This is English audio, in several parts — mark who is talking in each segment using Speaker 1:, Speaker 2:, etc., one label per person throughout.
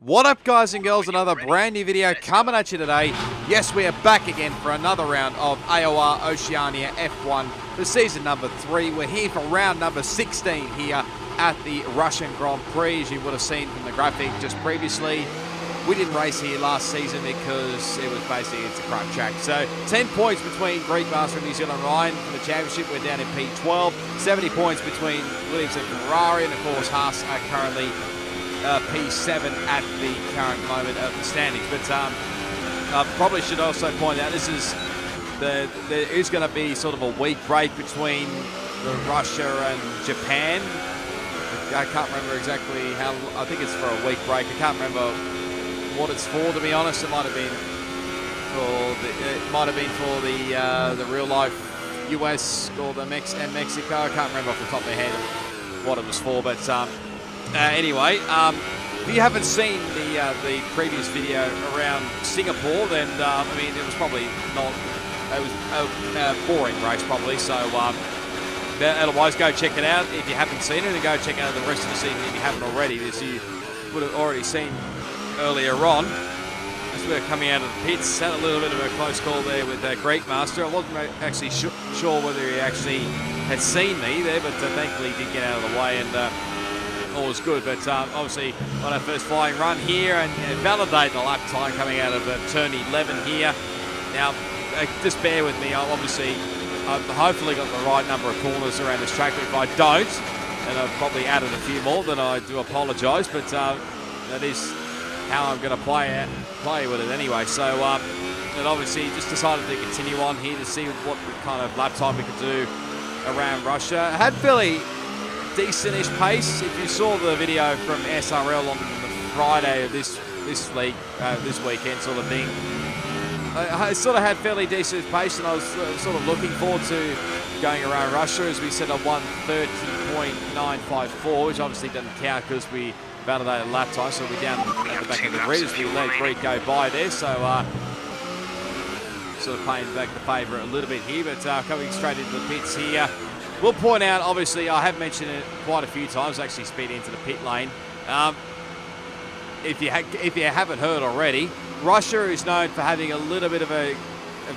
Speaker 1: What up, guys and girls? Another brand new video coming at you today. Yes, we are back again for another round of AOR Oceania F1 for season number 3. We're here for round number 16 here at the Russian Grand Prix. As you would have seen from the graphic just previously, we didn't race here last season because it was basically, it's a crap track. So 10 points between Greek Master and New Zealand Ryan for the championship. We're down in P12. 70 points between Williams and Ferrari, and of course Haas are currently P7 at the current moment of the standings. But I probably should also point out there is going to be sort of a week break between Russia and Japan. I can't remember exactly how. I think it's for a week break. I can't remember what it's for, to be honest. It might have been for the real life US or the Mexico. I can't remember off the top of my head what it was for, but. Anyway, if you haven't seen the previous video around Singapore, then I mean it was probably not. It was a boring race probably. So otherwise, go check it out if you haven't seen it, and go check out the rest of the season if you haven't already. As you would have already seen earlier on, as we were coming out of the pits, had a little bit of a close call there with Greek Master. I wasn't actually sure whether he actually had seen me there, but thankfully he did get out of the way and. All was good, but obviously on our first flying run here and validate the lap time coming out of turn 11 here. Now, just bear with me. I've hopefully got the right number of corners around this track. If I don't, and I've probably added a few more, then I do apologise. But that is how I'm going to play with it anyway. So, and obviously just decided to continue on here to see what kind of lap time we could do around Russia. I had fairly decent-ish pace. If you saw the video from SRL on the Friday of this weekend sort of thing, I sort of had fairly decent pace, and I was sort of looking forward to going around Russia, as we said, a 1:30.954, which obviously doesn't count because we validated lap time, so we're down at the back of the grid as we let Greek go by there. So sort of playing back the favourite a little bit here, but coming straight into the pits here. We'll point out, obviously, I have mentioned it quite a few times, actually speed into the pit lane. If you haven't heard already, Russia is known for having a little bit of a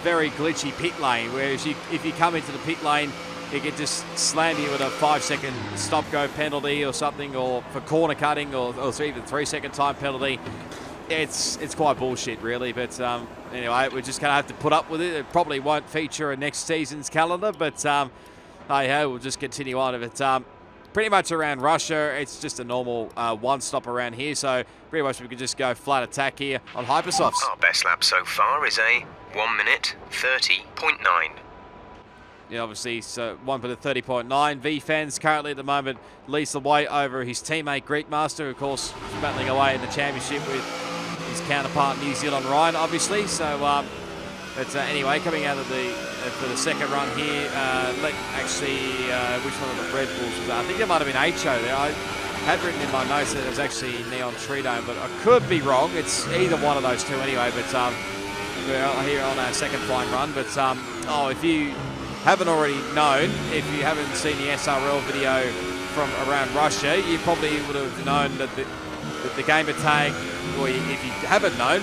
Speaker 1: very glitchy pit lane, whereas if you come into the pit lane, it can just slam you with a 5-second stop-go penalty or something, or for corner cutting, or even 3-second time penalty. It's quite bullshit, really, but anyway, we're just going to have to put up with it. It probably won't feature in next season's calendar, but... hey, we'll just continue on. If it's pretty much around Russia, it's just a normal one stop around here, so pretty much we could just go flat attack here on Hypersofts.
Speaker 2: Our best lap so far is a 1:30.9.
Speaker 1: Yeah, obviously, so 1:30.9. V-Fans currently at the moment leads the way over his teammate Greek Master, of course, battling away in the championship with his counterpart New Zealand Ryan, obviously. So, but anyway, coming out of for the second run here, which one of the Red Bulls was that? I think it might have been HO there. I had written in my notes that it was actually Neon Tridome, but I could be wrong. It's either one of those two anyway, but we're here on our second flying run. But if you haven't already known, if you haven't seen the SRL video from around Russia, you probably would have known that the gamer tag, or if you haven't known,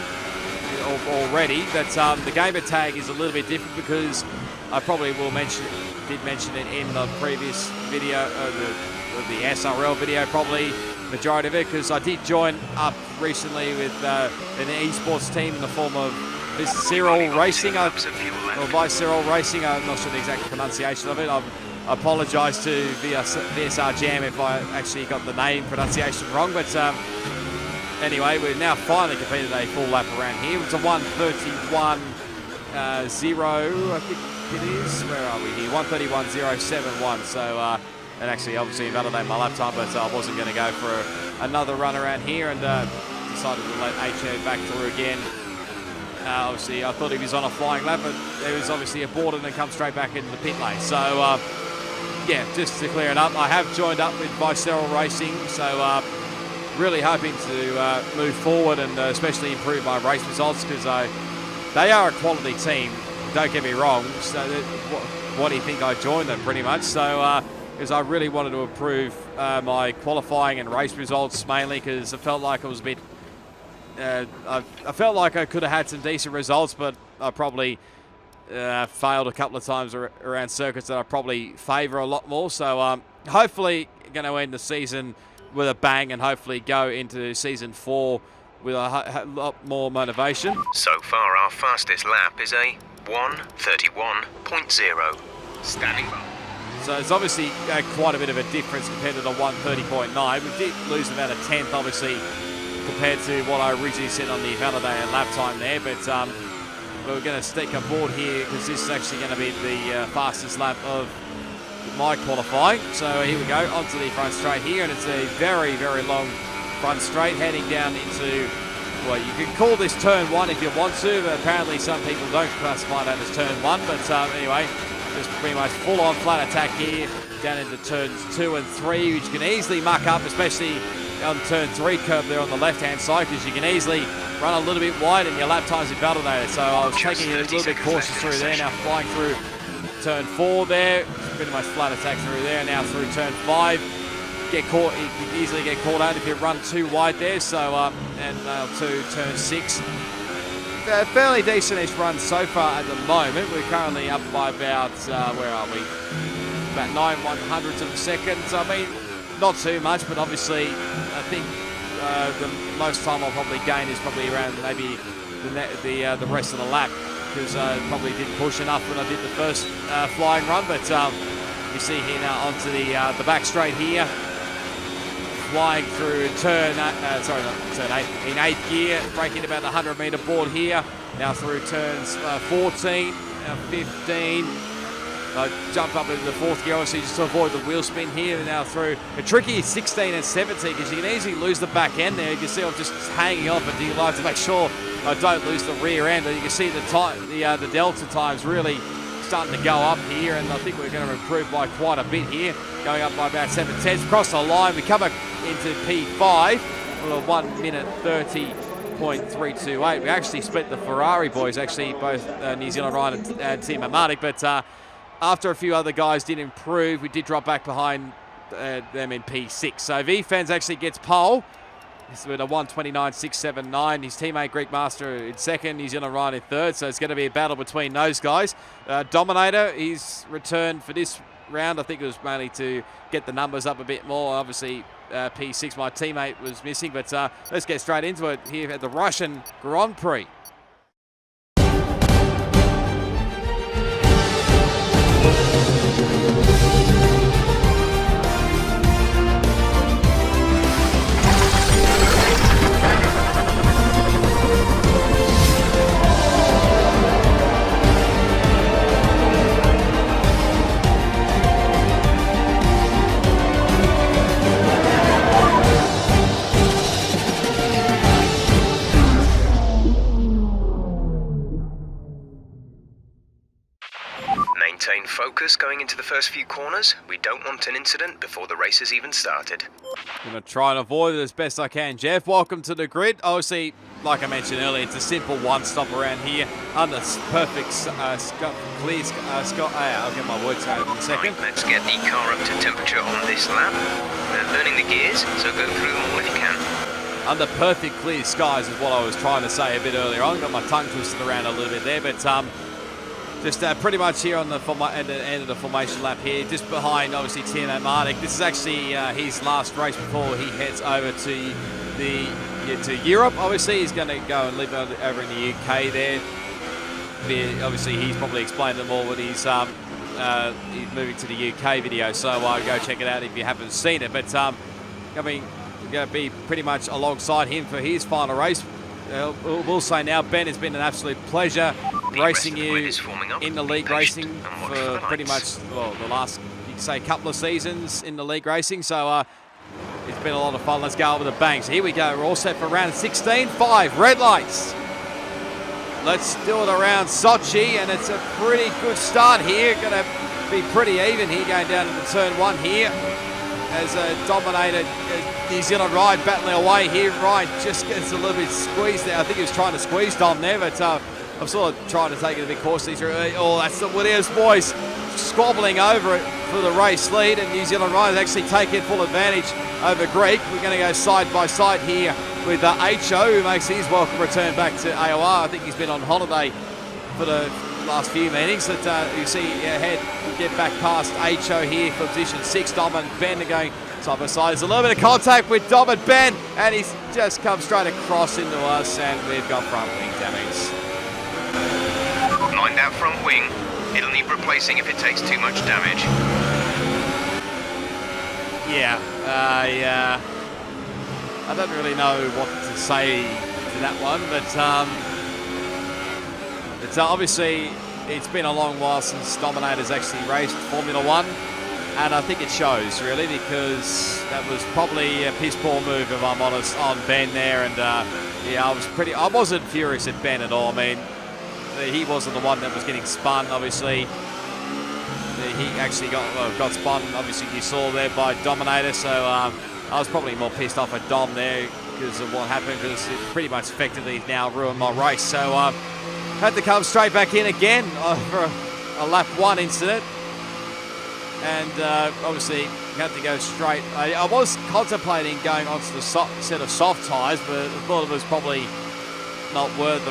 Speaker 1: already, but the gamer tag is a little bit different because I probably did mention it in the previous video, the SRL video, probably majority of it, because I did join up recently with an esports team in the form of this Cyril Racing, or by Cyril Racing. I'm not sure the exact pronunciation of it. I apologise to VSR Jam if I actually got the name pronunciation wrong, but anyway, we've now finally completed a full lap around here. It's a 1:31.0, I think it is. Where are we here? 1:31.071. So, and actually, obviously, invalidate my lap time, but I wasn't going to go for another run around here, and decided to let HO back through again. Obviously, I thought he was on a flying lap, but he was obviously aborted and come straight back into the pit lane. So, yeah, just to clear it up, I have joined up with Cyril Racing, so really hoping to move forward and especially improve my race results, because they are a quality team, don't get me wrong. So what do you think I joined them, pretty much? So because I really wanted to improve my qualifying and race results, mainly because it felt like I was a bit I felt like I could have had some decent results, but I probably failed a couple of times around circuits that I probably favour a lot more. So hopefully going to end the season with a bang and hopefully go into season 4 with a lot more motivation.
Speaker 2: So far, our fastest lap is a 1:31.0. Standing by.
Speaker 1: So it's obviously quite a bit of a difference compared to the 1:30.9. We did lose about a tenth, obviously, compared to what I originally said on the validated lap time there. But we're going to stick on board here because this is actually going to be the fastest lap of my qualifying. So here we go, onto the front straight here, and it's a very, very long front straight heading down into, well, you can call this turn 1 if you want to, but apparently some people don't classify that as turn 1. But anyway, just pretty much full-on flat attack here down into turns 2 and 3, which you can easily muck up, especially on turn 3 curve there on the left-hand side, because you can easily run a little bit wide and your lap times are validated. So I was taking it a little bit cautious through there, now flying through turn 4 there, pretty much flat attack through there, now through turn 5. Get caught, you can easily get caught out if you run too wide there. So and to turn 6. Fairly decent-ish run so far at the moment. We're currently up by about, where are we? About 9/100ths of a second. So, I mean, not too much, but obviously I think the most time I'll probably gain is probably around maybe the rest of the lap, because I probably didn't push enough when I did the first flying run. But you see here now onto the back straight here, flying through turn, sorry, not turn 8, in 8th gear, braking about the 100-metre board here. Now through turns 14, 15. Jump up into the 4th gear, obviously, just to avoid the wheel spin here. And now through a tricky 16 and 17, because you can easily lose the back end there. You can see I'm just hanging off, but do you like to make sure I don't lose the rear end? And you can see the delta times really starting to go up here, and I think we're going to improve by quite a bit here, going up by about 7/10. Across the line, we come into P5 with a 1:30.328. We actually split the Ferrari boys, actually, both New Zealand Ryan and Team Amatic, but after a few other guys did improve, we did drop back behind them in P6. So V-Fans actually gets pole. This is with a 1:29.679. His teammate Greek Master in 2nd, New Zealand Ryan in 3rd. So it's going to be a battle between those guys. Dominator, he's returned for this round. I think it was mainly to get the numbers up a bit more. Obviously, P6, my teammate, was missing. But let's get straight into it here at the Russian Grand Prix.
Speaker 2: Maintain focus going into the first few corners. We don't want an incident before the race has even started.
Speaker 1: I'm going to try and avoid it as best I can. Jeff, welcome to the grid. Obviously, like I mentioned earlier, it's a simple one-stop around here under perfect clear sky. I'll get my words out in a second.
Speaker 2: Right, let's get the car up to temperature on this lap. Learning the gears, so go through them all if you can.
Speaker 1: Under perfect clear skies is what I was trying to say a bit earlier on. Got my tongue twisted around a little bit there, but just pretty much here on the end of the formation lap here, just behind obviously Team Amatic. This is actually his last race before he heads over to Europe. Obviously, he's going to go and live over in the UK there. Obviously, he's probably explained it more with his he's moving to the UK video, so go check it out if you haven't seen it. But I mean, we're going to be pretty much alongside him for his final race. We'll say now, Ben, it's been an absolute pleasure racing you in the league racing for pretty much, well, the last, you could say, couple of seasons in the league racing. So it's been a lot of fun. Let's go over the banks. Here we go. We're all set for round 16. 5 red lights. Let's do it around Sochi, and it's a pretty good start here. Going to be pretty even here going down into turn 1 here. As a dominated New Zealand ride battling away here. Ryan just gets a little bit squeezed there. I think he was trying to squeeze Dom there, but I'm sort of trying to take it a bit cautiously through. Oh, that's the Williams boys squabbling over it for the race lead, and New Zealand Ryan actually taking full advantage over Greek. We're going to go side by side here with HO, who makes his welcome return back to AOR. I think he's been on holiday for the last few meetings. That you see ahead, we get back past HO here for position 6. Dom and Ben are going side by side. There's a little bit of contact with Dom and Ben, and he's just come straight across into us, and we've got front wing damage.
Speaker 2: Mind that front wing. It'll need replacing if it takes too much damage.
Speaker 1: Yeah, I don't really know what to say to that one, but it's obviously it's been a long while since Dominator's actually raced Formula 1, and I think it shows really, because that was probably a piss poor move, if I'm honest, on Ben there, and yeah, I wasn't furious at Ben at all. I mean, he wasn't the one that was getting spun, obviously. He actually got spun, obviously you saw there, by Dominator, so I was probably more pissed off at Dom there because of what happened, because it pretty much effectively now ruined my race. So had to come straight back in again for a lap 1 incident, and obviously had to go straight. I was contemplating going onto the set of soft tyres, but I thought it was probably not worth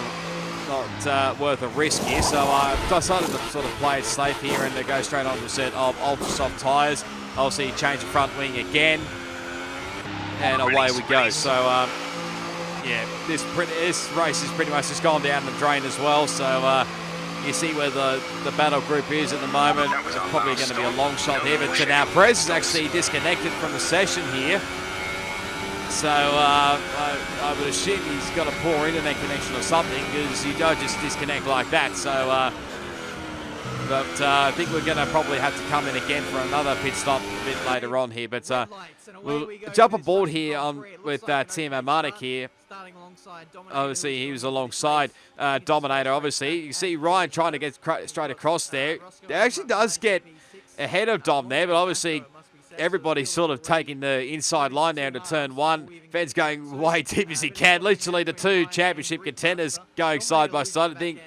Speaker 1: a risk here, so I decided to sort of play it safe here and to go straight on the set of ultra soft tyres. Obviously change the front wing again, and away we go. So yeah, this race is pretty much just gone down the drain as well. So you see where the battle group is at the moment. It's probably going to be a long shot here, but now Prez is actually disconnected from the session here. So I would assume he's got a poor internet connection or something, because you don't just disconnect like that. So, but I think we're going to probably have to come in again for another pit stop a bit later on here. But we'll jump aboard here with Tim Amanek here. Obviously, he was alongside Dominator, obviously. You see Ryan trying to get straight across there. He actually does get ahead of Dom there, but obviously everybody's sort of taking the inside line there into turn 1. Fed's going way deep as he can. Literally the 2 championship contenders going side by side. I think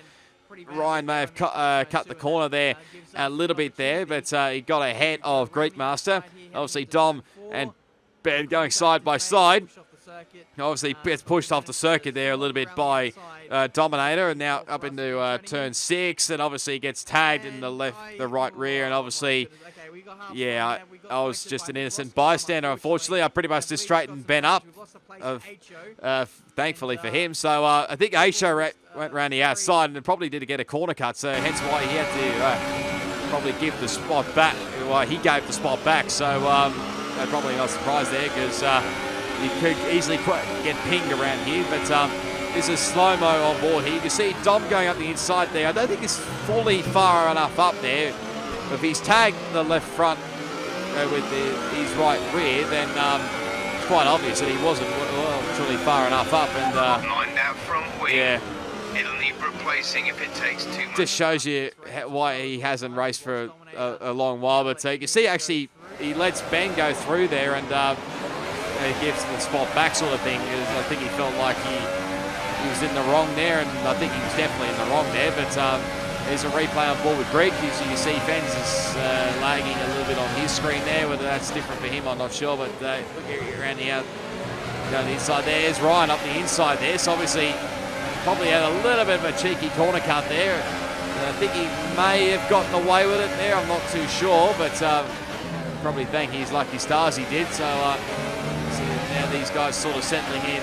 Speaker 1: Ryan may have cut the corner there a little bit there, but he got ahead of Greek Master. Obviously Dom and Ben going side by side. Obviously gets pushed off the circuit there a little bit by Dominator, and now up into turn 6, and obviously gets tagged in the right rear, and obviously, yeah, I was just an innocent bystander, unfortunately. I pretty much just straightened Ben up, thankfully for him. So I think Aisha went around the outside and probably did get a corner cut, so hence why he had to probably give the spot back. Well, he gave the spot back, so probably not surprised there, because you could easily get pinged around here. But there's a slow-mo on board here. You can see Dom going up the inside there. I don't think he's fully far enough up there. If he's tagged the left front with his right rear, then it's quite obvious that he wasn't truly far enough up. And
Speaker 2: mind that front wing.
Speaker 1: Yeah,
Speaker 2: It'll need replacing if it takes too much.
Speaker 1: just shows you why he hasn't raced for a long while. But you can see actually he lets Ben go through there, and he gives the spot back sort of thing, because I think he felt like he was in the wrong there, and I think he was definitely in the wrong there. But there's a replay on board with Greek. You see Fens is lagging a little bit on his screen there. Whether that's different for him, I'm not sure. But look around the inside there. There's Ryan up the inside there. So obviously probably had a little bit of a cheeky corner cut there. I think he may have gotten away with it there. I'm not too sure, but probably thank his lucky stars he did. So now these guys sort of settling in,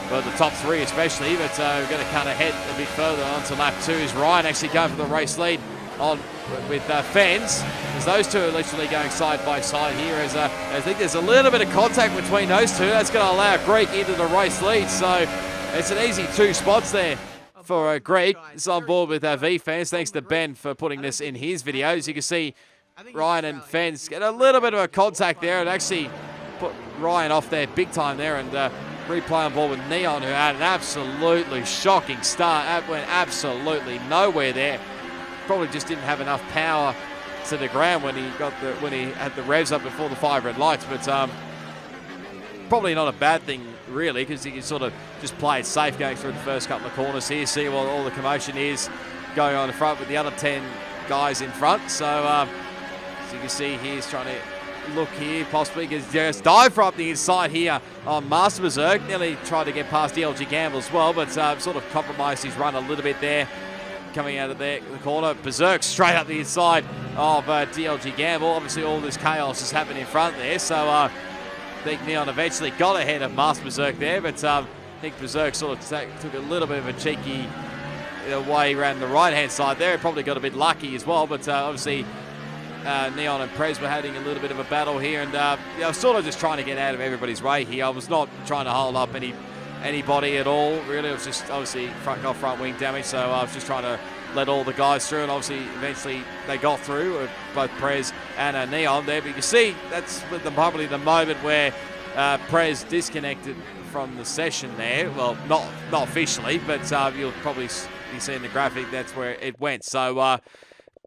Speaker 1: well, the top 3 especially, but we're going to cut ahead a bit further on to lap 2. Is Ryan actually going for the race lead on with Fens, as those two are literally going side by side here. As I think there's a little bit of contact between those two. That's going to allow Greek into the race lead, so it's an easy 2 spots there for Greek. It's on board with V-Fans. Thanks to Ben for putting this in his videos. You can see Ryan and Fens get a little bit of a contact there, and actually put Ryan off there big time there, and replay on board with Neon, who had an absolutely shocking start. That went absolutely nowhere there. Probably just didn't have enough power to the ground when he had the revs up before the 5 red lights. But probably not a bad thing really, because he can sort of just play it safe going through the first couple of corners here. See what all the commotion is going on in front with the other 10 guys in front. So as you can see, he's trying to look here, possibly, because just dive for up the inside here on Masterbezerk. Nearly tried to get past DLG Gamble as well, but sort of compromised his run a little bit there. Coming out of there, the corner, Berserk straight up the inside of DLG Gamble. Obviously, all this chaos is happening in front there, so I think Neon eventually got ahead of Masterbezerk there, but I think Berserk sort of took a little bit of a cheeky way around the right-hand side there. Probably got a bit lucky as well, but obviously Neon and Prez were having a little bit of a battle here, and I was sort of just trying to get out of everybody's way here. I was not trying to hold up anybody at all, really. It was just obviously front wing damage, so I was just trying to let all the guys through, and obviously eventually they got through, both Prez and Neon there. But you can see that's probably the moment where Prez disconnected from the session there. Well, not officially, but you'll probably be seeing the graphic. That's where it went. So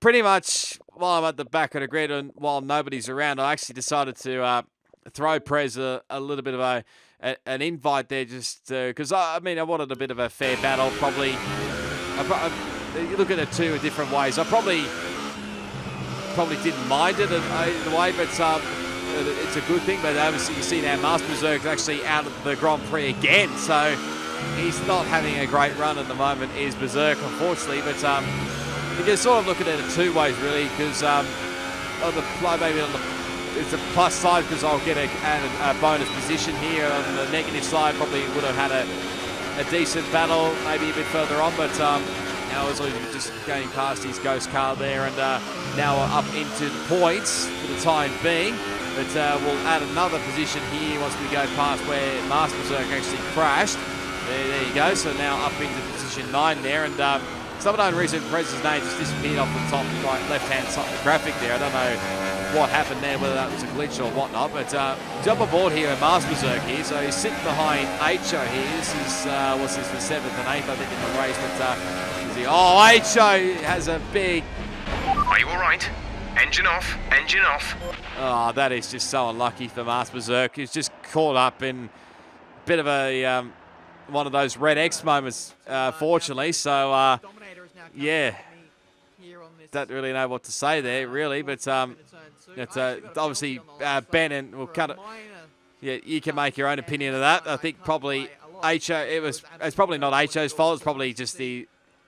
Speaker 1: pretty much while I'm at the back of the grid and while nobody's around, I actually decided to throw Prez a little bit of an invite there, just because I wanted a bit of a fair battle. Probably you look at it two different ways. I probably didn't mind it in a way, but it's a good thing. But obviously you see now Masterbezerk is actually out of the Grand Prix again, so he's not having a great run at the moment, is Berserk, unfortunately. But you can sort of look at it in two ways, really, because it's a plus side because I'll get a bonus position here. On the negative side, probably would have had a decent battle, maybe a bit further on, but now as just going past his ghost car there, and now we're up into the points for the time being. But we'll add another position here once we go past where Masterbezerk actually crashed. There you go. So now up into position 9 there, and some unknown reason Prez's name just disappeared off the top right left-hand side of the graphic there. I don't know what happened there, whether that was a glitch or whatnot, but jump aboard here at Masterbezerk here. So he's sitting behind HO here. This is the 7th and 8th, I think, in the race. But HO has a big...
Speaker 2: Are you all right? Engine off, engine off.
Speaker 1: Oh, that is just so unlucky for Masterbezerk. He's just caught up in a bit of a one of those red X moments, fortunately. So, yeah, don't really know what to say there, really. But it's obviously Ben, and we'll kind of, yeah, you can make your own opinion of that. I think probably HO. It's probably not HO's fault. It's probably just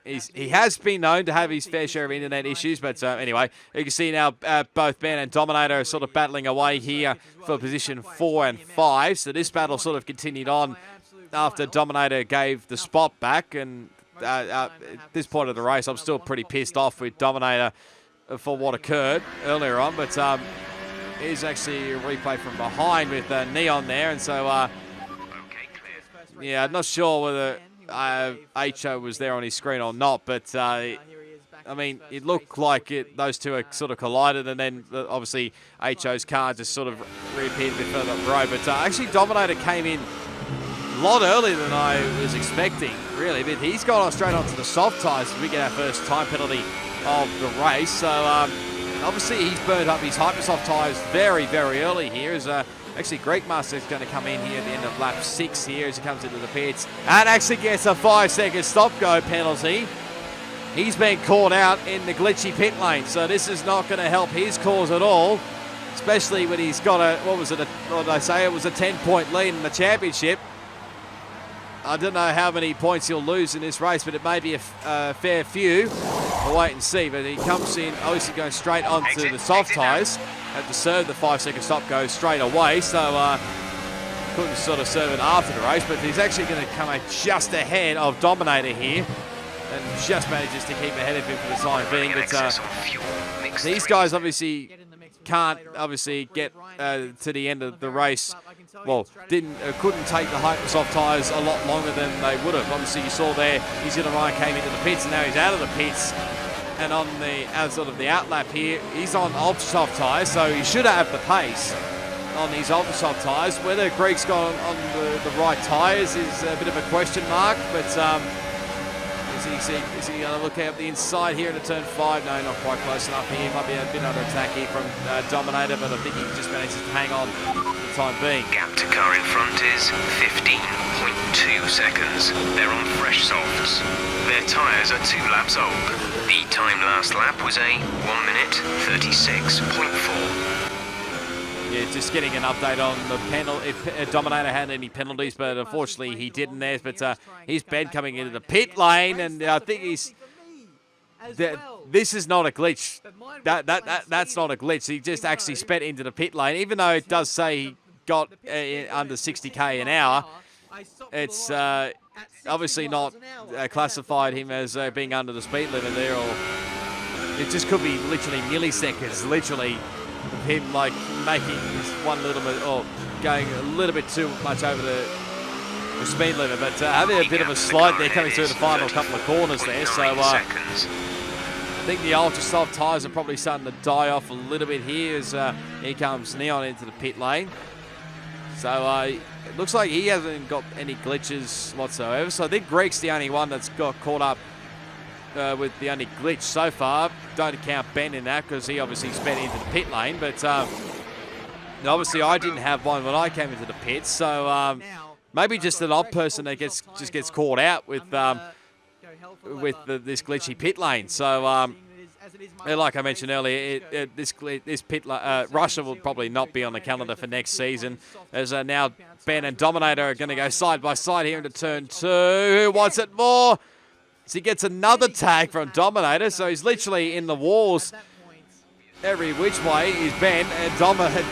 Speaker 1: he has been known to have his fair share of internet issues, but anyway, you can see now both Ben and Dominator are sort of battling away here for position 4 and 5. So this battle sort of continued on after Dominator gave the spot back, and at this point of the race, I'm still pretty pissed off with Dominator for what occurred earlier on, but here's actually a replay from behind with Neon there, and so yeah, I'm not sure whether HO was there on his screen or not, but I mean, it looked like those two are sort of collided, and then obviously HO's car just sort of reappeared a bit further up the road. But actually Dominator came in a lot earlier than I was expecting, really. But he's gone on straight onto the soft tyres as we get our first time penalty of the race. So obviously he's burned up his hypersoft tyres very, very early here. As actually Greek Master is going to come in here at the end of lap 6 here as he comes into the pits and actually gets a 5-second stop-go penalty. He's been caught out in the glitchy pit lane, so this is not going to help his cause at all, especially when he's got what did I say? It was a 10-point lead in the championship. I don't know how many points he'll lose in this race, but it may be a fair few. We'll wait and see. But he comes in, obviously going straight onto the soft tyres. Had to serve the 5-second stop go straight away, so couldn't sort of serve it after the race. But he's actually going to come out just ahead of Dominator here, and just manages to keep ahead of him for the time being. But these guys obviously can't get to the end of the race. Well, couldn't take the Hypersoft tyres a lot longer than they would have. Obviously, you saw there, New Zealand Ryan came into the pits, and now he's out of the pits. And on the sort of the outlap here, he's on Ultrasoft tyres, so he should have the pace on these Ultrasoft tyres. Whether Greek's gone on the right tyres is a bit of a question mark, but is he going to look out the inside here into turn 5? No, not quite close enough here. Might be a bit under attack here from Dominator, but I think he just manages to hang on for the time being.
Speaker 2: Gap to car in front is 15.2 seconds. They're on fresh softs. Their tyres are 2 laps old. The time last lap was a 1 minute 36.4.
Speaker 1: yeah, just getting an update on the penalty. If Dominator had any penalties, but unfortunately he didn't there. But he's Ben coming into the pit lane, and I think he's. This is not a glitch. That's not a glitch. He just actually sped into the pit lane, even though it does say he got under 60k an hour. It's obviously not classified him as being under the speed limit there, or it just could be literally milliseconds, literally of him like making this one little bit or going a little bit too much over the speed limit. But having a bit of a slide there coming through the final couple of corners there, so I think the ultra soft tyres are probably starting to die off a little bit here as here comes Neon into the pit lane. So it looks like he hasn't got any glitches whatsoever. So I think Greg's the only one that's got caught up with the only glitch so far. Don't count Ben in that because he obviously sped into the pit lane. But obviously I didn't have one when I came into the pits. So maybe just an odd person that just gets caught out with this glitchy pit lane. So like I mentioned earlier, this pit Russia will probably not be on the calendar for next season, as now Ben and Dominator are going to go side by side here into turn 2. Who wants it more? So he gets another tag from Dominator, so he's literally in the walls every which way is Ben and Dominator.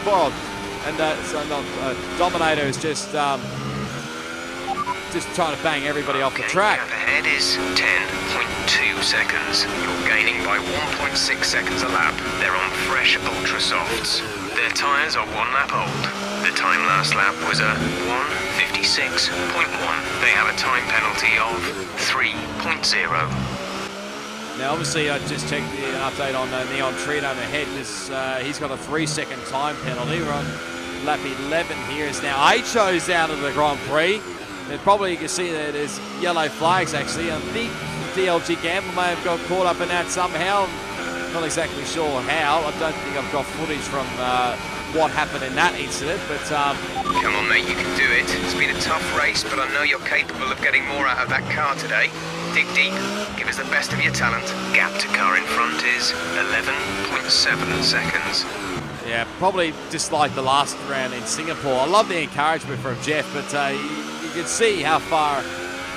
Speaker 1: Dominator is just trying to bang everybody off the track.
Speaker 2: Gap ahead is 10.2 seconds. You're gaining by 1.6 seconds a lap. They're on fresh ultra softs. Their tyres are 1 lap old. The time last lap was a 1:56.1. They have a time penalty of 3.0.
Speaker 1: Now, obviously, I just checked the update on Neon Treat overhead. He's got a 3-second time penalty. We're on lap 11 here. Is now HO's out of the Grand Prix. And probably you can see that there's yellow flags actually. I think DLG Gamble may have got caught up in that somehow. Not exactly sure how. I don't think I've got footage from what happened in that incident, but
Speaker 2: Come on, mate, you can do it. It's been a tough race, but I know you're capable of getting more out of that car today. Dig deep, give us the best of your talent. Gap to car in front is 11.7 seconds.
Speaker 1: Yeah, probably just like the last round in Singapore. I love the encouragement from Jeff, but you can see how far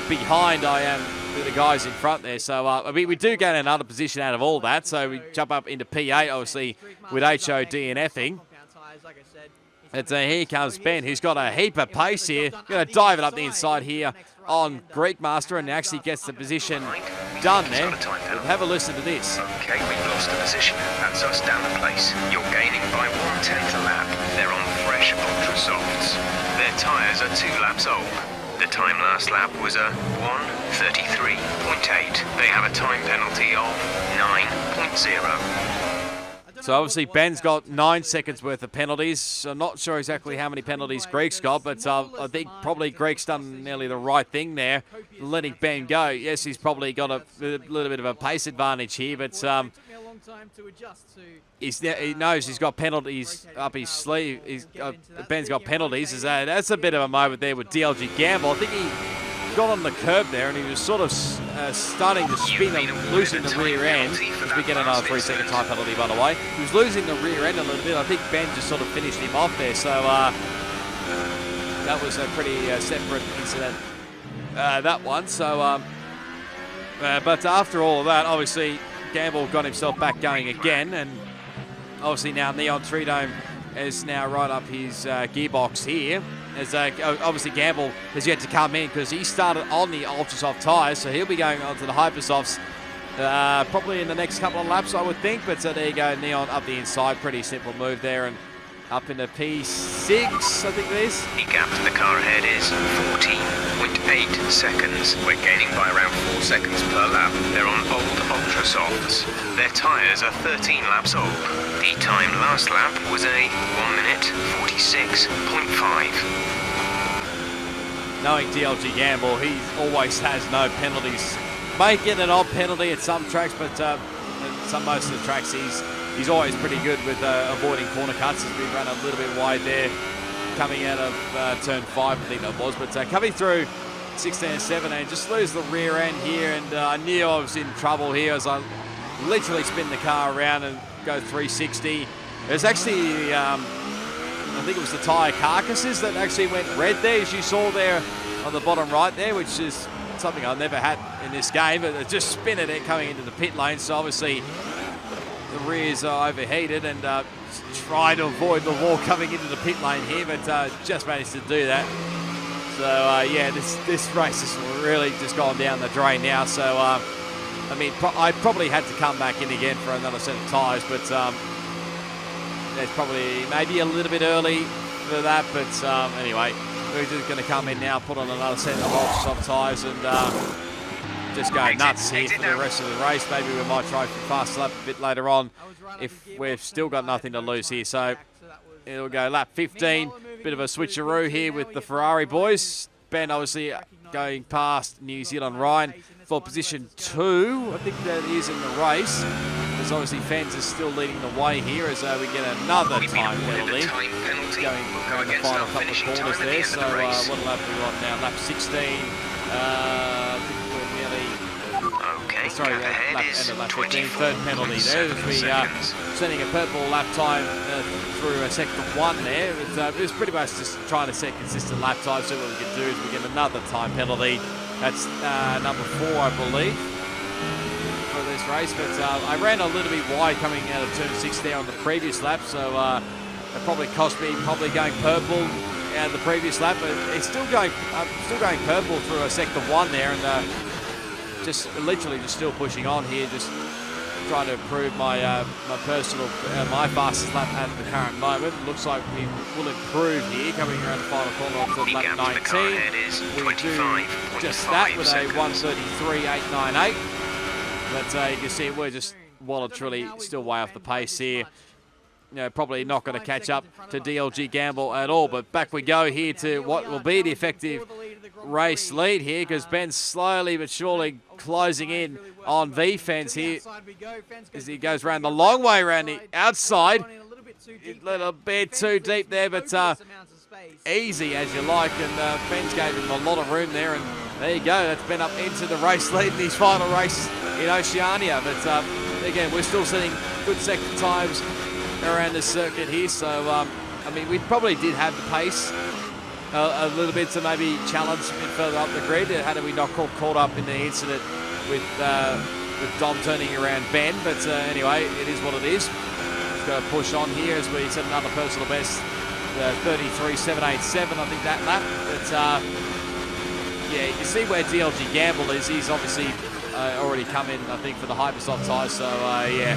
Speaker 1: behind I am with the guys in front there. So, I mean, we do gain another position out of all that. So we jump up into P8, obviously, with HO DNFing. And here comes Ben, who's got a heap of pace here. Going to dive it up the inside here on Greek Master and actually gets the position done there. Have a listen to this.
Speaker 2: Okay, we've lost the position. That's us down the place. You're gaining by 1/10 a lap. They're on fresh ultra softs. Their tyres are 2 laps old. The time last lap was a 1:33.8. They have a time penalty of 9.0.
Speaker 1: So obviously Ben's got 9 seconds worth of penalties. I'm not sure exactly how many penalties Greg's got, but I think probably Greg's done nearly the right thing there, letting Ben go. Yes, he's probably got a little bit of a pace advantage here, but he knows he's got penalties up his sleeve. Ben's got penalties. That's a bit of a moment there with DLG Gamble. I think he got on the curb there and he was sort of starting to spin and losing the rear end. We get another 3-second time penalty, by the way. He was losing the rear end a little bit. I think Ben just sort of finished him off there. So that was a pretty separate incident, that one. So, but after all of that, obviously Gamble got himself back going again, and obviously now Neon Tridome is now right up his gearbox here. As obviously Gamble has yet to come in because he started on the ultra soft tyres, so he'll be going on to the hyper softs probably in the next couple of laps, I would think. But so there you go, Neon up the inside, pretty simple move there, and up into P6, I think it is.
Speaker 2: The gap to the car ahead is 14.8 seconds. We're gaining by around 4 seconds per lap. They're on old ultra softs. Their tyres are 13 laps old. The time last lap was a 1:46.5.
Speaker 1: Knowing DLG Gamble, he always has no penalties. May get an odd penalty at some tracks, but most of the tracks he's always pretty good with avoiding corner cuts, as we run a little bit wide there coming out of turn 5, I think that was. But coming through 16 and 17, just lose the rear end here, and I knew I was in trouble here as I literally spin the car around and go 360. There's actually I think it was the tyre carcasses that actually went red there, as you saw there on the bottom right there, which is something I've never had in this game, but it just spinning it coming into the pit lane. So obviously the rears are overheated and trying to avoid the wall coming into the pit lane here, but just managed to do that. So yeah, this race has really just gone down the drain now. So I mean, I probably had to come back in again for another set of tyres, but it's probably maybe a little bit early for that. But anyway, we're just going to come in now, put on another set of ultra-soft tyres and just go nuts here for the rest of the race. Maybe we might try for fast lap a bit later on if we've still got nothing to lose here. So it'll go lap 15. Bit of a switcheroo here with the Ferrari boys. Ben obviously going past New Zealand Ryan for position 2. I think that is in the race. Because obviously Fens is still leading the way here as we get another time penalty. Going around the final couple of corners there. So what lap are we on now? Lap 16. I think we're nearly...
Speaker 2: Okay,
Speaker 1: sorry, lap 15. Third penalty there. As we sending a purple lap time through a sector 1 there. It was pretty much just trying to set consistent lap time. So what we can do is we get another time penalty. That's number 4, I believe, for this race. But I ran a little bit wide coming out of turn 6 there on the previous lap. So it probably cost me going purple out of the previous lap. But it's still going purple through a sector 1 there. And just literally just still pushing on here, just trying to improve my my personal my fastest lap at the current moment. Looks like we will improve here coming around the final corner onto lap 19. We do just that with a 1:33.898. But you can see we're just well and truly still way off the pace here. You know, probably not going to catch up to DLG Gamble at all. But back we go here to what will be the effective race lead here, because Ben's slowly but surely closing in on V-Fens here as he goes around the long way around the outside. A little bit too deep there, but easy as you like, and Ben's gave him a lot of room there, and there you go. That's Ben up into the race lead in his final race in Oceania. But again, we're still seeing good second times around the circuit here, so I mean, we probably did have the pace a little bit to maybe challenge a bit further up the grid had we not caught up in the incident with Dom turning around Ben. But anyway, it is what it is. Let's go push on here as we set another personal best, 33.787, I think, that lap. But yeah, you can see where DLG Gamble is. He's obviously already come in, I think, for the Hypersoft tyres. So yeah,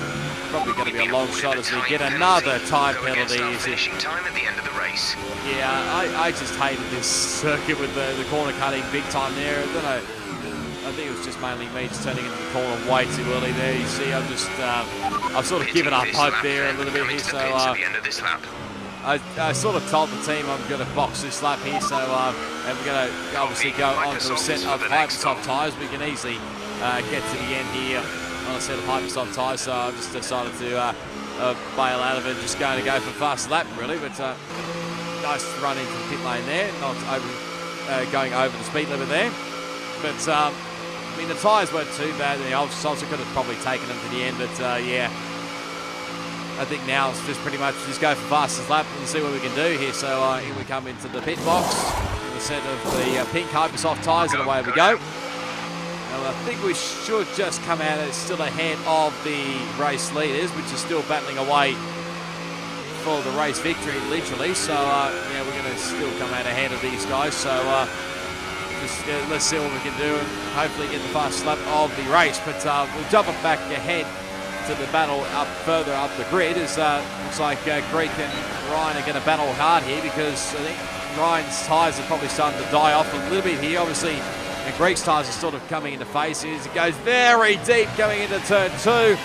Speaker 1: probably going to be a long shot as we get another time penalty.
Speaker 2: Finishing time at the end of the race.
Speaker 1: Yeah, I just hated this circuit with the corner cutting big time there. I don't know. I think it was just mainly me just turning into the corner way too early there. You see, I've sort of given up hope there a little bit here. So I sort of told the team I'm going to box this lap here. So and we're going to obviously go on to a set of Hypersoft tyres. We can easily get to the end here on a set of Hypersoft tyres. So I just decided to bail out of it, just going to go for fast lap really. But nice run into the pit lane there, not going over the speed limit there. But I mean, the tyres weren't too bad. The also could have probably taken them to the end. But yeah, I think now it's just pretty much just go for fastest lap and see what we can do here. So here we come into the pit box, the set of the pink Hypersoft tyres, and away we go. And I think we should just come out still ahead of the race leaders, which are still battling away for the race victory, literally. So yeah, we're going to still come out ahead of these guys. So just let's see what we can do and hopefully get the fastest lap of the race. But we'll jump it back ahead to the battle up further up the grid. As looks like Greek and Ryan are going to battle hard here, because I think Ryan's tyres are probably starting to die off a little bit here. Obviously, and Greek's tyres are sort of coming into face. He goes very deep going into turn 2.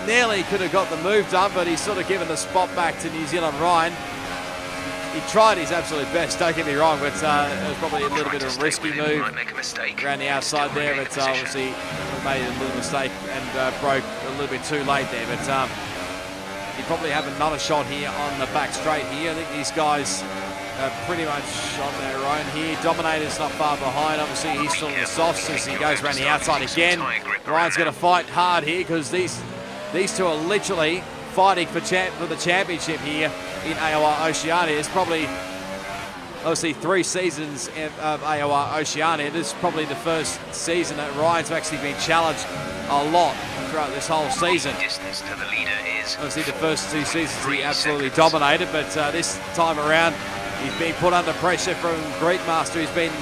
Speaker 1: Nearly could have got the move done, but he's sort of given the spot back to New Zealand Ryan. He tried his absolute best, don't get me wrong, but it was probably a little bit of a risky move around the outside there. But obviously made a little mistake and broke a little bit too late there. But he probably have another shot here on the back straight here. I think these guys are pretty much on their own here. Dominator's not far behind. Obviously he's still in the softs as he goes around the outside again. Ryan's going to fight hard here, because these two are literally fighting for the championship here in AOR Oceania. It's probably obviously 3 seasons of AOR Oceania. This is probably the first season that Ryan's actually been challenged a lot throughout this whole season.
Speaker 2: Distance to the leader is
Speaker 1: obviously the first 2 seasons he
Speaker 2: 3
Speaker 1: absolutely
Speaker 2: seconds.
Speaker 1: dominated, but this time around he's been put under pressure from Greekmaster, who's been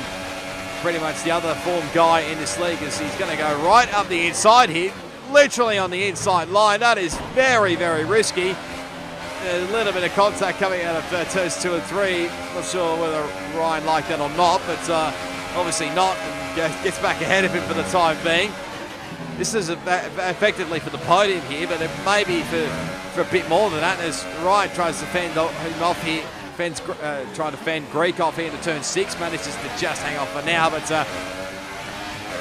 Speaker 1: pretty much the other form guy in this league, as he's going to go right up the inside here, literally on the inside line. That is very, very risky. A little bit of contact coming out of turns 2 and 3. Not sure whether Ryan liked that or not, but obviously not, and gets back ahead of him for the time being. This is effectively for the podium here, but it may be for a bit more than that, as Ryan tries to fend him off here. Trying to fend Greek off here into turn 6, manages to just hang off for now, but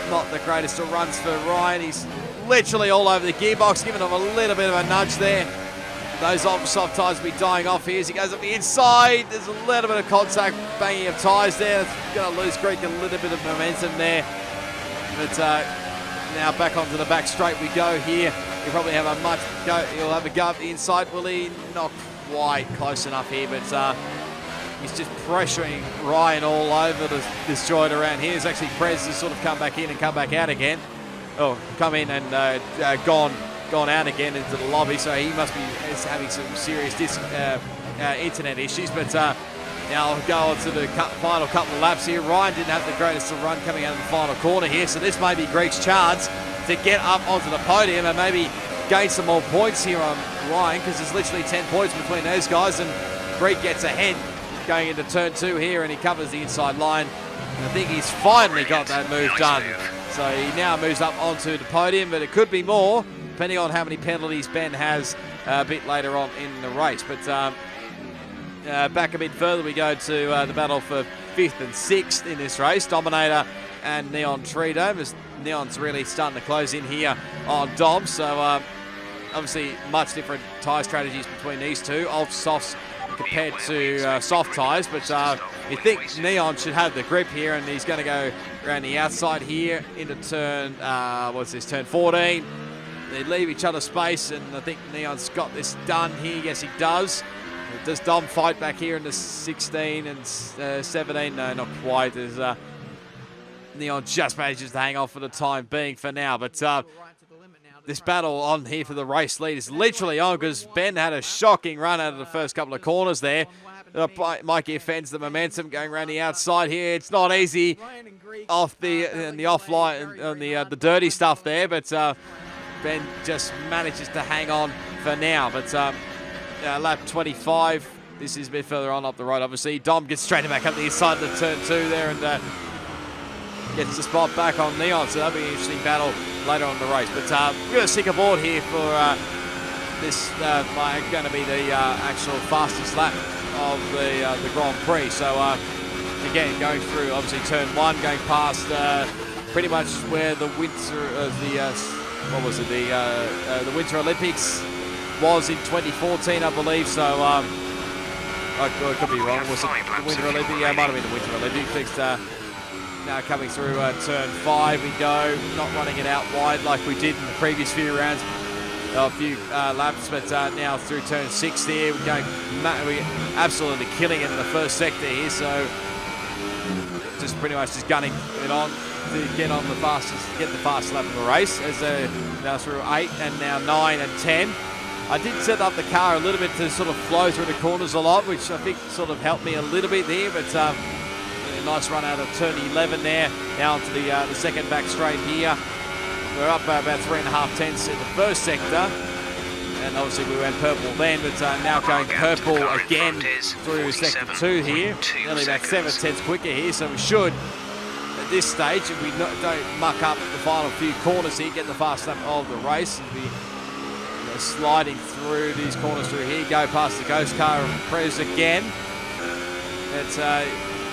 Speaker 1: not the greatest of runs for Ryan. He's literally all over the gearbox, giving him a little bit of a nudge there. Those soft tyres will be dying off here as he goes up the inside. There's a little bit of contact, banging of tyres there. That's going to lose Greek a little bit of momentum there. But now back onto the back straight we go here. He'll probably have a he'll have a go up the inside. Will he? Not quite close enough here, but he's just pressuring Ryan all over this joint around here. It's actually Prez has sort of come back in and come back out again. Oh, come in and gone out again into the lobby, so he must be having some serious internet issues. But now I'll go on to the final couple of laps here. Ryan didn't have the greatest of run coming out of the final corner here, so this may be Greek's chance to get up onto the podium and maybe gain some more points here on Ryan, because there's literally 10 points between those guys, and Greek gets ahead going into turn 2 here, and he covers the inside line. And I think he's finally got that move done. So he now moves up onto the podium, but it could be more, depending on how many penalties Ben has a bit later on in the race. But back a bit further, we go to the battle for 5th and 6th in this race. Dominator and Neon Tridome, as Neon's really starting to close in here on Dom. So obviously much different tyre strategies between these two. Ultra softs compared to soft tyres, but you think Neon should have the grip here, and he's going to go around the outside here into turn, turn 14. They leave each other space, and I think Neon's got this done here. Yes, he does. Does Dom fight back here into 16 and 17? No, not quite. As Neon just manages to hang on for the time being for now. But this battle on here for the race lead is literally on, because Ben had a shocking run out of the first couple of corners there. Mikey offends the momentum going around the outside here. It's not easy off the offline on the dirty stuff there, but Ben just manages to hang on for now. But lap 25, this is a bit further on up the road, obviously. Dom gets straight back up the inside of the turn 2 there, and gets the spot back on Neon, so that'll be an interesting battle later on in the race. But we're going to stick aboard here for this going to be the actual fastest lap of the Grand Prix. So again, going through obviously turn 1, going past pretty much where the winter the Winter Olympics was in 2014, I believe. So I could be wrong. Was it the Winter Olympics? Yeah, it might have been the Winter Olympics. Now coming through turn 5 we go, not running it out wide like we did in the previous few rounds, a few laps, but now through turn 6 there, we're absolutely killing it in the first sector here, so just pretty much just gunning it on to get the fastest lap of the race, as now through 8 and now 9 and 10. I did set up the car a little bit to sort of flow through the corners a lot, which I think sort of helped me a little bit there, but nice run out of turn 11 there. Now onto the second back straight here. We're up about 3.5 tenths in the first sector, and obviously we went purple then, but now going purple again through sector 2 here. Nearly about 7 tenths quicker here, so we should, at this stage, if we don't muck up the final few corners here, get the fast lap of the race. And be sliding through these corners through here, go past the ghost car of Prez again. It's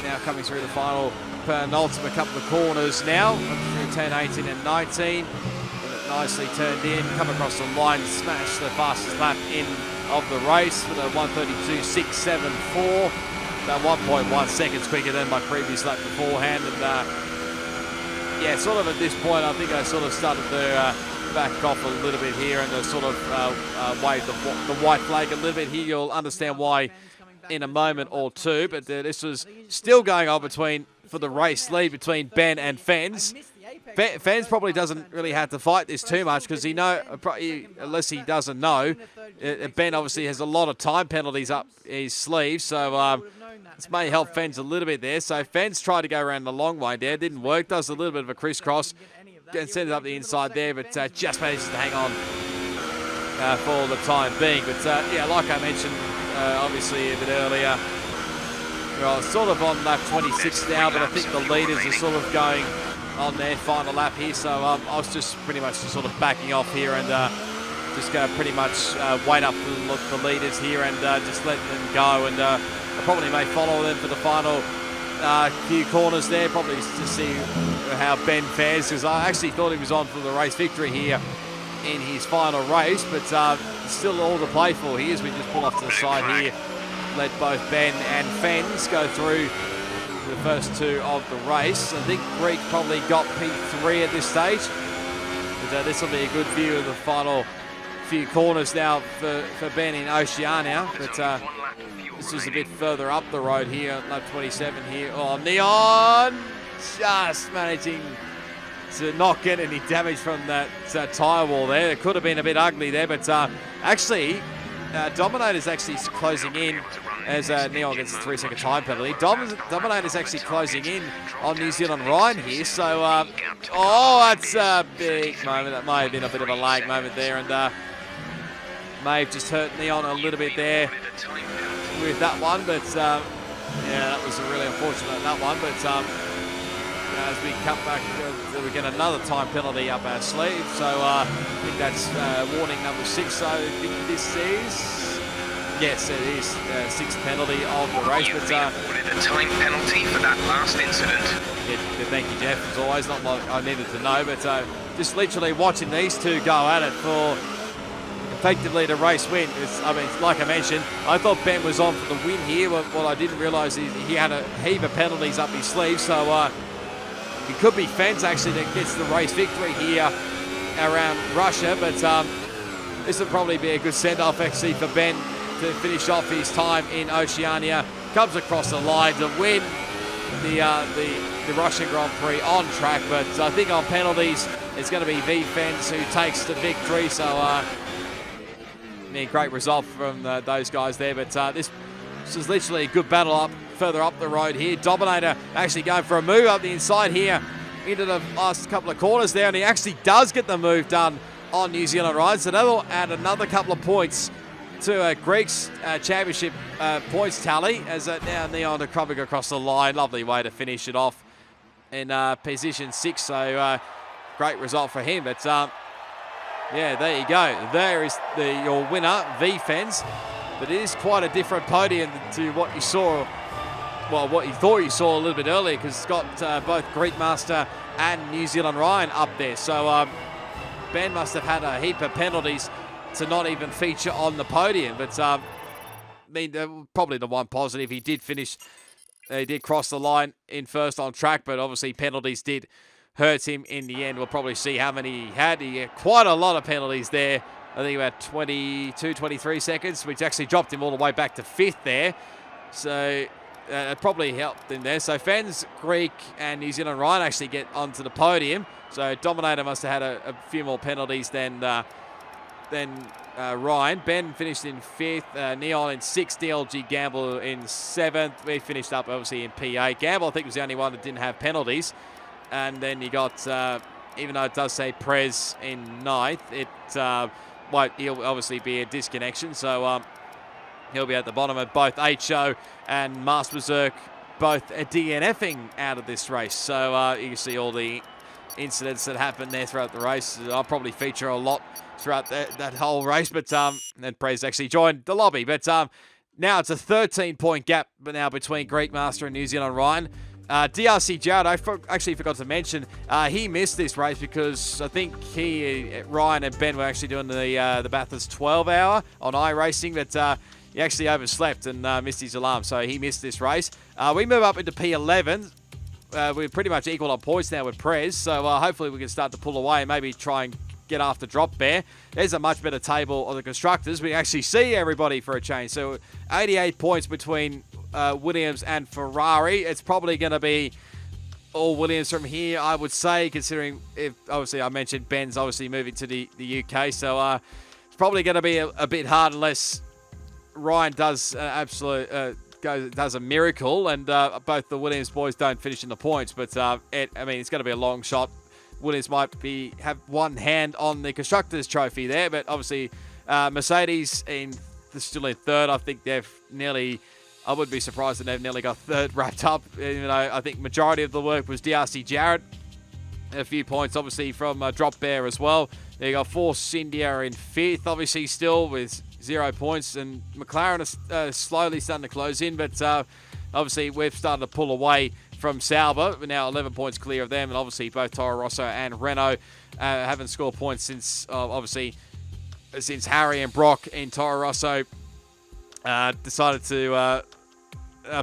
Speaker 1: now coming through the final penultimate couple of corners now, through turn 18 and 19. And it nicely turned in, come across the line, smash the fastest lap in of the race with a 1:32.674. About 1.1 seconds quicker than my previous lap beforehand. And yeah, sort of at this point, I think I sort of started to back off a little bit here and sort of wave the white flag a little bit here. You'll understand why in a moment or two, but this was still going on for the race lead between Ben and Fens. Fens probably doesn't really have to fight this too much because unless he doesn't know, Ben obviously has a lot of time penalties up his sleeve, so this may help Fens a little bit there. So Fens tried to go around the long way there, didn't work, does a little bit of a crisscross, and send it up the inside there, but just manages to hang on for the time being. But yeah, like I mentioned, obviously a bit earlier, we're sort of on lap 26 now, but I think the leaders are sort of going on their final lap here, so I was just pretty much just sort of backing off here and just going to pretty much wait up the leaders here and just let them go, and I probably may follow them for the final few corners there, probably to see how Ben fares, because I actually thought he was on for the race victory here in his final race, but still all to play for here as we just pull off to the side here. Let both Ben and Fens go through the first two of the race. I think Greek probably got P3 at this stage, but this will be a good view of the final few corners now for Ben in Oceania, but this is a bit further up the road here, lap 27 here. Oh, Neon just managing to not get any damage from that tyre wall there. It could have been a bit ugly there, but actually, Dominator's actually closing in as Neon gets a 3-second time penalty. Dominator's actually closing in on New Zealand Ryan here, so oh, that's a big moment. That may have been a bit of a lag moment there, and may have just hurt Neon a little bit there with that one, but yeah, that was really unfortunate, that one, but as we cut back, we get another time penalty up our sleeve, so I think that's warning number 6, so I think this is, yes, it is, 6th penalty of the race, but
Speaker 2: awarded a time penalty for that last incident.
Speaker 1: Yeah, thank you, Jeff, as always, not like I needed to know, but just literally watching these two go at it for effectively the race win. I mean, like I mentioned, I thought Ben was on for the win here. What I didn't realise is he had a heap of penalties up his sleeve, so it could be Fens actually that gets the race victory here around Russia, but this will probably be a good send-off actually for Ben to finish off his time in Oceania. Comes across the line to win the Russian Grand Prix on track, but I think on penalties it's going to be V Fens who takes the victory, so great result from those guys there, but this is literally a good battle further up the road here. Dominator actually going for a move up the inside here into the last couple of corners there, and he actually does get the move done on New Zealand Ryan, so that'll add another couple of points to Greek's championship points tally, as now Neon to Krubik across the line. Lovely way to finish it off in position 6, so great result for him, but yeah, there you go. There is your winner, V Fens. But it is quite a different podium to what you saw, well, what you thought you saw a little bit earlier, because it's got both Greek Master and New Zealand Ryan up there. So Ben must have had a heap of penalties to not even feature on the podium. But I mean, probably the one positive, he did cross the line in first on track, but obviously penalties did hurt him in the end. We'll probably see how many he had. He had quite a lot of penalties there. I think about 22, 23 seconds, which actually dropped him all the way back to 5th there. So it probably helped him there. So Fens, Greek, and New Zealand Ryan actually get onto the podium. So Dominator must have had a few more penalties than Ryan. Ben finished in 5th, Neon in 6th, DLG Gamble in 7th. We finished up obviously in P8. Gamble, I think, was the only one that didn't have penalties. And then you got, even though it does say Prez in 9th, he'll obviously be a disconnection, so he'll be at the bottom of both HO and Masterbezerk, both DNFing out of this race. So you can see all the incidents that happened there throughout the race. I'll probably feature a lot throughout that whole race, but then Prez actually joined the lobby. But now it's a 13-point gap now between Greek Master and New Zealand Ryan. DRC Jared, I actually forgot to mention, he missed this race because I think Ryan and Ben were actually doing the Bathurst 12-hour on iRacing, but he actually overslept and missed his alarm, so he missed this race. We move up into P11. We're pretty much equal on points now with Prez, so hopefully we can start to pull away and maybe try and get after Drop Bear. There's a much better table of the constructors. We actually see everybody for a change. So 88 points between Williams and Ferrari. It's probably going to be all Williams from here, I would say, considering if obviously I mentioned Ben's obviously moving to the UK. So it's probably going to be a bit hard unless Ryan does does a miracle and both the Williams boys don't finish in the points. But it's going to be a long shot. Williams might have one hand on the constructors trophy there, but obviously Mercedes still in third. I think I would be surprised if they've nearly got third wrapped up. I think majority of the work was DRC Jarrett. A few points, obviously, from Drop Bear as well. They got Force India in fifth, obviously, still with 0 points. And McLaren are slowly starting to close in, but obviously we've started to pull away from Sauber. We're now 11 points clear of them, and obviously both Toro Rosso and Renault haven't scored points since Harry and Brock in Toro Rosso decided to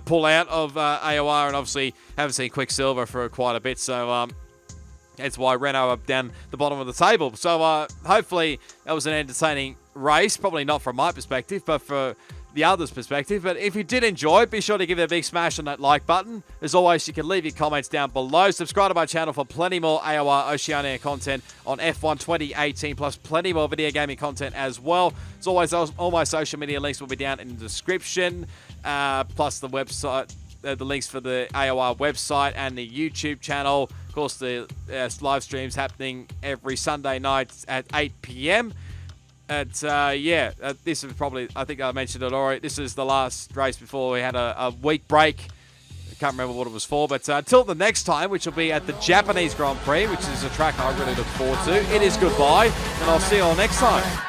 Speaker 1: pull out of AOR, and obviously haven't seen Quicksilver for quite a bit, so that's why Renault are down the bottom of the table. So hopefully that was an entertaining race, probably not from my perspective, but for the others' perspective. But if you did enjoy it, be sure to give it a big smash on that like button. As always, you can leave your comments down below. Subscribe to my channel for plenty more AOR Oceania content on F1 2018, plus plenty more video gaming content as well. As always, all my social media links will be down in the description, plus the website, the links for the AOR website and the YouTube channel. Of course, the live streams happening every Sunday night at 8 p.m. This is probably, I think I mentioned it already, this is the last race before we had a week break. I can't remember what it was for, but until the next time, which will be at the Japanese Grand Prix, which is a track I really look forward to, it is goodbye, and I'll see you all next time.